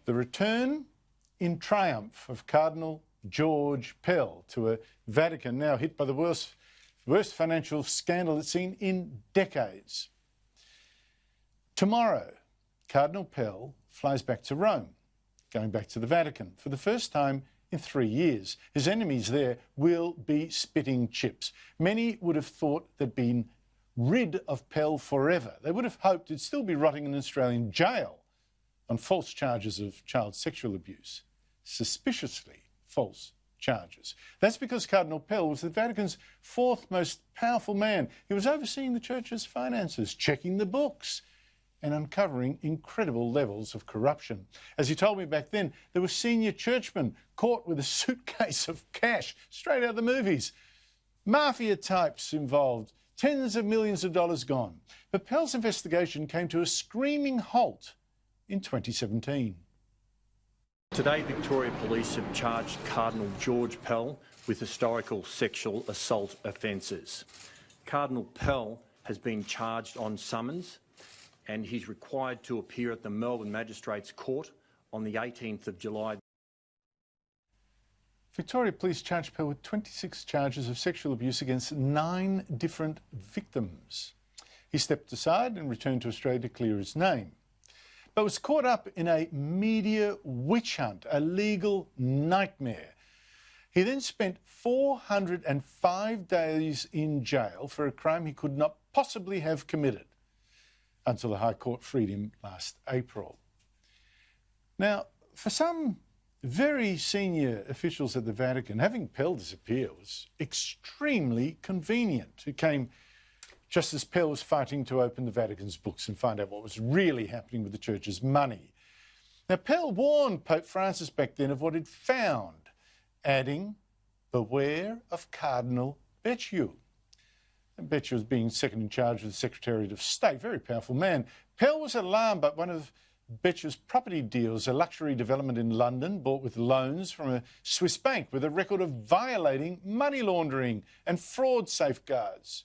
The return in triumph of Cardinal George Pell to a Vatican now hit by the worst financial scandal it's seen in decades. Tomorrow, Cardinal Pell flies back to Rome, going back to the Vatican for the first time in 3 years. His enemies there will be spitting chips. Many would have thought they'd been rid of Pell forever. They would have hoped he'd still be rotting in an Australian jail on false charges of child sexual abuse. Suspiciously false charges. That's because Cardinal Pell was the Vatican's fourth most powerful man. He was overseeing the Church's finances, checking the books, and uncovering incredible levels of corruption. As he told me back then, there were senior churchmen caught with a suitcase of cash straight out of the movies. Mafia types involved, tens of millions of dollars gone. But Pell's investigation came to a screaming halt in 2017. Today, Victoria Police have charged Cardinal George Pell with historical sexual assault offences. Cardinal Pell has been charged on summons and he's required to appear at the Melbourne Magistrates Court on the 18th of July. Victoria Police charged Pell with 26 charges of sexual abuse against 9 different victims. He stepped aside and returned to Australia to clear his name, but was caught up in a media witch hunt, a legal nightmare. He then spent 405 days in jail for a crime he could not possibly have committed, until the High Court freed him last April. Now, for some very senior officials at the Vatican, having Pell disappear was extremely convenient. It came just as Pell was fighting to open the Vatican's books and find out what was really happening with the Church's money. Now, Pell warned Pope Francis back then of what he'd found, adding, "Beware of Cardinal Becciu." Becciu was being second in charge of the Secretariat of State, very powerful man. Pell was alarmed by one of Becciu's property deals, a luxury development in London bought with loans from a Swiss bank with a record of violating money laundering and fraud safeguards.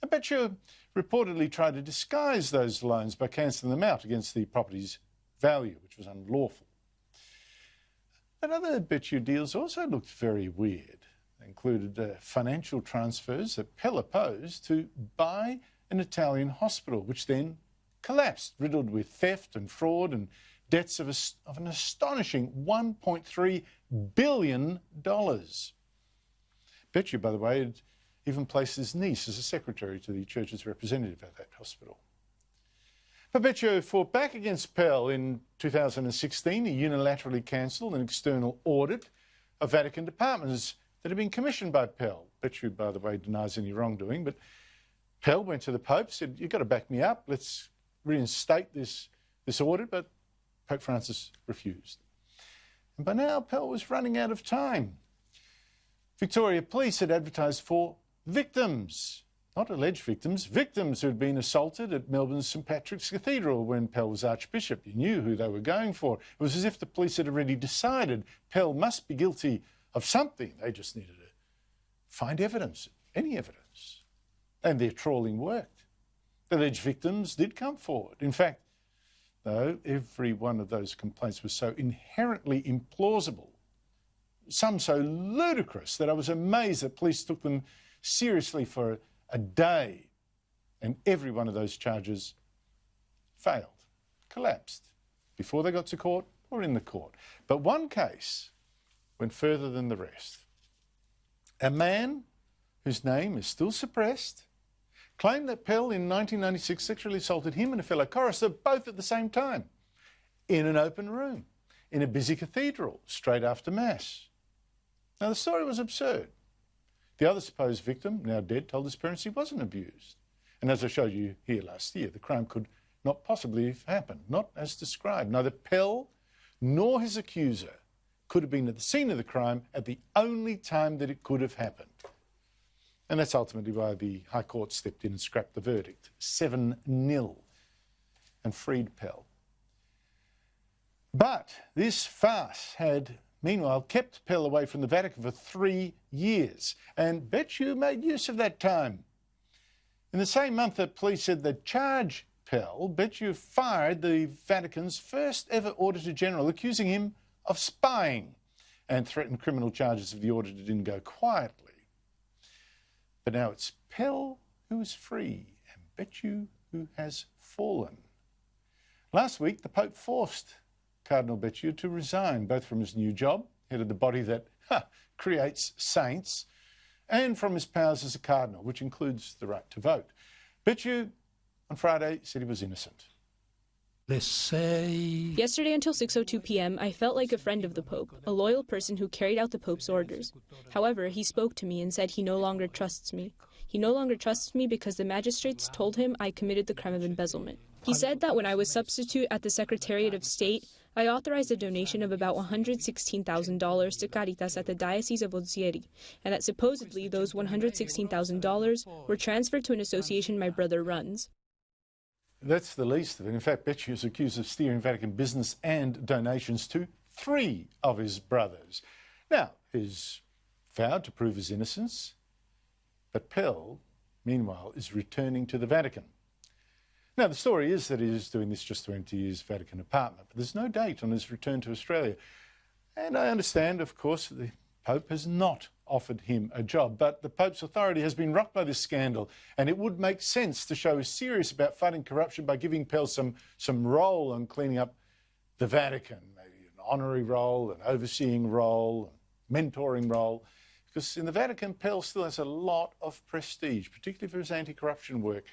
Becciu reportedly tried to disguise those loans by cancelling them out against the property's value, which was unlawful. But other Becciu deals also looked very weird. They included financial transfers that Pell opposed to buy an Italian hospital, which then collapsed, riddled with theft and fraud and debts of an astonishing $1.3 billion. Becciu, by the way, had even placed his niece as a secretary to the Church's representative at that hospital. But Becciu fought back against Pell in 2016. He unilaterally cancelled an external audit of Vatican departments that had been commissioned by Pell. Becciu, by the way, denies any wrongdoing, but Pell went to the Pope, said, "You've got to back me up, let's reinstate this audit," but Pope Francis refused. And by now, Pell was running out of time. Victoria Police had advertised for victims, not alleged victims, victims who had been assaulted at Melbourne's St Patrick's Cathedral when Pell was Archbishop. You knew who they were going for. It was as if the police had already decided Pell must be guilty of something. They just needed to find evidence, any evidence. And their trawling worked. The alleged victims did come forward. In fact, though, every one of those complaints was so inherently implausible, some so ludicrous, that I was amazed that police took them seriously for a day, and every one of those charges failed, collapsed, before they got to court or in the court. But one case went further than the rest. A man whose name is still suppressed claimed that Pell in 1996 sexually assaulted him and a fellow chorister, both at the same time, in an open room, in a busy cathedral, straight after Mass. Now, the story was absurd. The other supposed victim, now dead, told his parents he wasn't abused. And as I showed you here last year, the crime could not possibly have happened, not as described. Neither Pell nor his accuser could have been at the scene of the crime at the only time that it could have happened. And that's ultimately why the High Court stepped in and scrapped the verdict, 7-0, and freed Pell. But this farce had, meanwhile, kept Pell away from the Vatican for 3 years, and Becciu made use of that time. In the same month that police said they'd charge Pell, Becciu fired the Vatican's first ever Auditor General, accusing him of spying, and threatened criminal charges if the auditor didn't go quietly. But now it's Pell who is free and Becciu who has fallen. Last week, the Pope forced Cardinal Becciu to resign, both from his new job, head of the body that creates saints, and from his powers as a cardinal, which includes the right to vote. Becciu, on Friday, said he was innocent. Yesterday until 6:02 p.m., I felt like a friend of the Pope, a loyal person who carried out the Pope's orders. However, he spoke to me and said he no longer trusts me. He no longer trusts me because the magistrates told him I committed the crime of embezzlement. He said that when I was substitute at the Secretariat of State, I authorized a donation of about $116,000 to Caritas at the Diocese of Ozieri, and that supposedly those $116,000 were transferred to an association my brother runs. That's the least of it. In fact, Becciu is accused of steering Vatican business and donations to 3 of his brothers. Now, he's vowed to prove his innocence, but Pell, meanwhile, is returning to the Vatican. Now, the story is that he is doing this just to empty his Vatican apartment, but there's no date on his return to Australia. And I understand, of course, the Pope has not offered him a job, but the Pope's authority has been rocked by this scandal, and it would make sense to show he's serious about fighting corruption by giving Pell some role in cleaning up the Vatican, maybe an honorary role, an overseeing role, a mentoring role, because in the Vatican, Pell still has a lot of prestige, particularly for his anti-corruption work.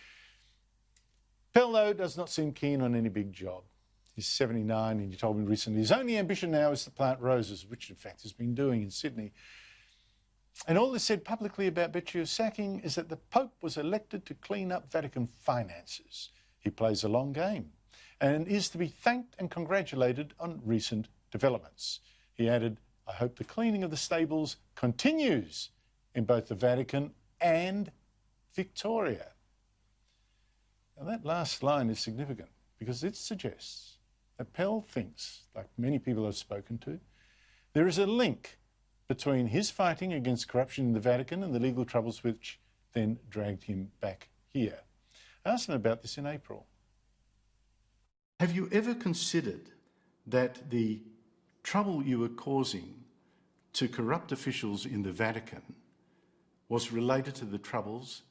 Pell, though, does not seem keen on any big job. He's 79, and he told me recently his only ambition now is to plant roses, which in fact he's been doing in Sydney. And all that's said publicly about Becciu's sacking is that the Pope was elected to clean up Vatican finances. He plays a long game and is to be thanked and congratulated on recent developments. He added, "I hope the cleaning of the stables continues in both the Vatican and Victoria." Now that last line is significant because it suggests that Pell thinks, like many people I've spoken to, there is a link between his fighting against corruption in the Vatican and the legal troubles which then dragged him back here. I asked him about this in April. Have you ever considered that the trouble you were causing to corrupt officials in the Vatican was related to the troubles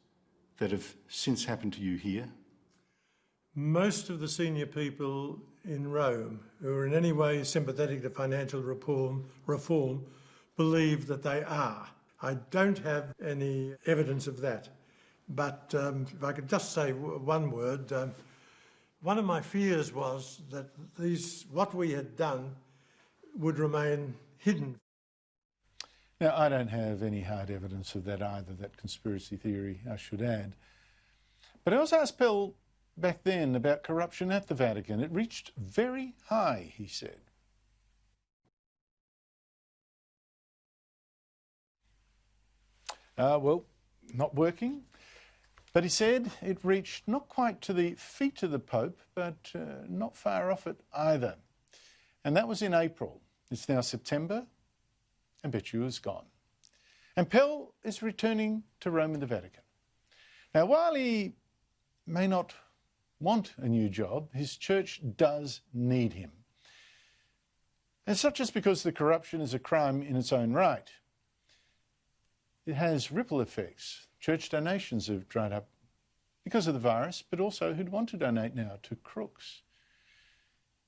that have since happened to you here? Most of the senior people in Rome who are in any way sympathetic to financial reform believe that they are. I don't have any evidence of that. But if I could just say one word, one of my fears was that what we had done would remain hidden. Now, I don't have any hard evidence of that either, that conspiracy theory, I should add. But I also asked Pell back then about corruption at the Vatican. It reached very high, he said. Well, not working. But he said it reached not quite to the feet of the Pope, but not far off it either. And that was in April. It's now September, and Becciu is gone. And Pell is returning to Rome and the Vatican. Now, while he may not want a new job, his church does need him. And it's not just because the corruption is a crime in its own right. It has ripple effects. Church donations have dried up because of the virus, but also who'd want to donate now to crooks.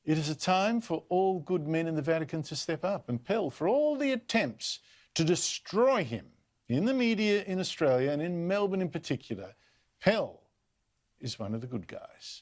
It is a time for all good men in the Vatican to step up, and Pell, for all the attempts to destroy him in the media in Australia and in Melbourne in particular, Pell is one of the good guys.